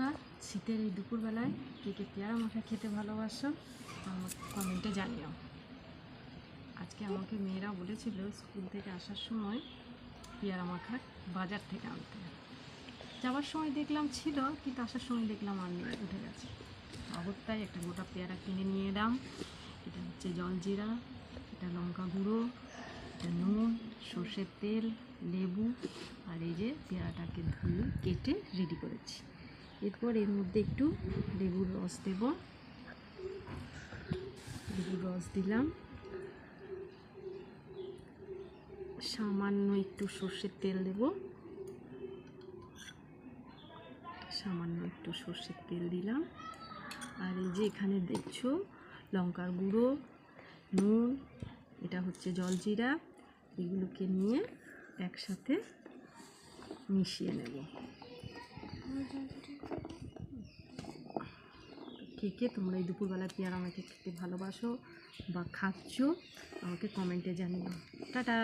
বন্ধুরা, শীতের এই দুপুরবেলায় কে কে পেয়ারা মাখা খেতে ভালোবাসো আমাকে কমেন্টে জানিও। আজকে আমাকে মেয়েরা বলেছিল স্কুল থেকে আসার সময় পেয়ারা মাখা বাজার থেকে আনতে। যাওয়ার সময় দেখলাম ছিল, কিন্তু আসার সময় দেখলাম আর নেই, উঠে গেছে। অগত্যায় একটা গোটা পেয়ারা কিনে নিয়ে এলাম। এটা হচ্ছে জলজিরা, এটা লঙ্কা গুঁড়ো, এটা নুন, সর্ষের তেল, লেবু, আর এই যে পেয়ারাটাকে ধুয়ে কেটে রেডি করেছি। এরপর এর মধ্যে একটু লেবুর রস দেব, লেবুর রস দিলাম, সামান্য একটু সর্ষের তেল দেব, সামান্য একটু সর্ষের তেল দিলাম। আর এই যে এখানে দেখছো লঙ্কার গুঁড়ো, নুন, এটা হচ্ছে জলজিরা, এগুলোকে নিয়ে একসাথে মিশিয়ে নেব। কে কে তোমরা এই দুপুরবেলা পেয়ারা আমাকে খেতে ভালোবাসো বা খাচ্ছ আমাকে কমেন্টে জানিও। টাটা।